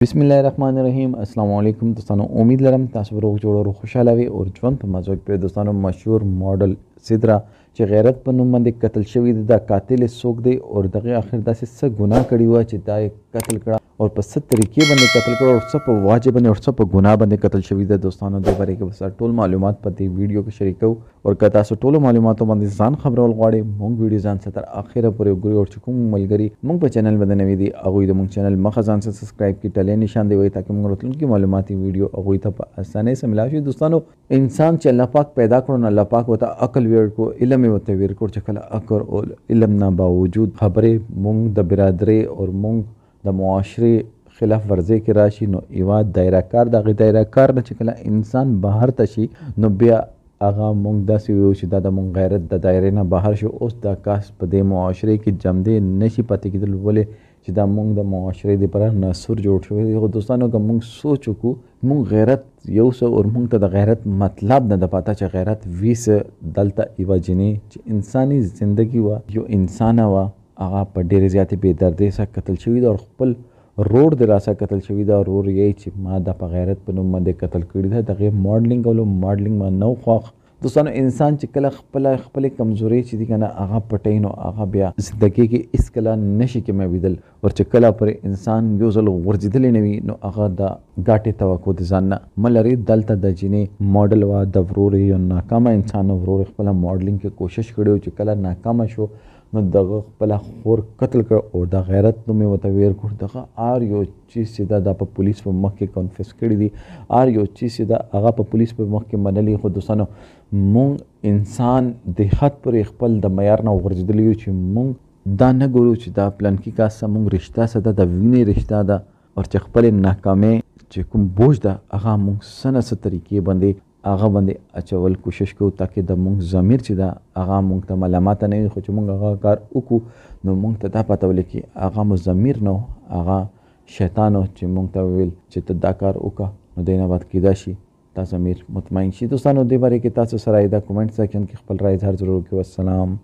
बिस्मिल्लाहिर्रहमानिर्रहीम अस्सलाम वालेकुम दोस्तों। उम्मीद लरम तासु रोग जोड़ो खुशहाल वी और ژوند په مزوج په دوستانو مشهور ماډل سدرا چې غیرت په نوم باندې قتل شوی دی. دا قاتل څوک دی او دغه اخر داسې څه ګناه کړی و چې دا قتل کړه او په ست طریقې باندې قتل کړه او څه په واجب باندې او څه په ګناه باندې قتل شوی دی. دوستانو د باره کې بس ټول معلومات په دې ویډیو کې شریکو او که تاسو ټول معلوماتو باندې ځان خبرول غواړئ مونږ ویډیو ځان ستر اخره پورې وګورئ او چې کوم ملګری مونږ په چینل باندې نوی دي هغه د مونږ چینل مخه ځان سبسکرایب کی ټلې نشان دی وي تاکي مونږ راتلونکي معلوماتي ویډیو هغه ته په اسانه سره ملاوي. دوستانو انسان چې الله پاک پیدا کړو نه الله پاک وته عقل ور کو علم وته ور کو چې کله عقل او علم نه باوجود خبره مونږ د برادری او مونږ د معاشري خلاف ورزي کې راشي نو ایوا دایره کار دغه دایره کار نه چې کله انسان بهر تشي نو بیا هغه مونږ داسې ویو چې دا د مونږ غیرت د دایرې نه بهر شو. اوس دا کاس په دې معاشرې کې جمدې نشي پاتې کېدل ولې چې دا مونږ د معاشرې دپاره ناسور جوړ شوی دی. خو دوستانو که مونږ سوچ وکړو مونږ غیرت یو څه او مونږ ته د غیرت مطلب نه د پاته چې غیرت وي څه دلته یوه جنې چې انساني زندگی وه یو انسانه وه هغه په ډېرې زیاتې بې دردۍ سره قتل شوي ده او خپل روډ د راسه قتل شوي ده. رور یې چې ما د په غیرت په نوم باندې قتل کړي ده دغه ماډلینګ کولو ماډلینګ ما نو خوښ. دوستانو انسان چې کله خپل کمزوري چې دي کنه هغه پټي نو هغه بیا زندگی کې اس کله نشي کې مې ویدل او چې کله پر انسان یو ځل ورځیدل نه وي نو هغه د ګاټي توقع د ځان نه ملري دلته د جنې ماډل وا د ورور یو ناکامه انسان ورور خپل ماډلینګ کې کوشش کړو چې کله ناکامه شو نو دغه خپل خور قتل کړ او د غیرت نوم وته ویر کړ. دغه آر یو چیز چې د پولیس په مخ کې کنفیس کړی دی آر یو چیز چې د هغه په پولیس په مخ کې منلي. خو دوستانو مونږ انسان د حد پر خپل د معیار نه ورځېدلی یو چې مونږ دا نه ګورو چې دا پلانکي کاسه مونږ رشته سره د وینې رشته ده او چې خپل ناکامۍ چې کوم بوج ده هغه مونږ سنه څه طریقې باندې هغه باندې اچول کوشش کوو تاکي د مونږ ضمیر چې ده هغه مونږ ته ملامت نه وي. خو چې مونږ هغه کار وکړو نو مونږ ته دا پته ولګي هغه مو ضمیر نه هغه شیطان چې مونږ ته ویل چې ته دا کار وکړه نو دی نه بعد کیدای شي تا ضمیر مطمئن شي. دوستانو دې باره کې تاسو سره دا کومنټ سیکشن کې خپل رائے اظهار ضرور وکړئ. والسلام.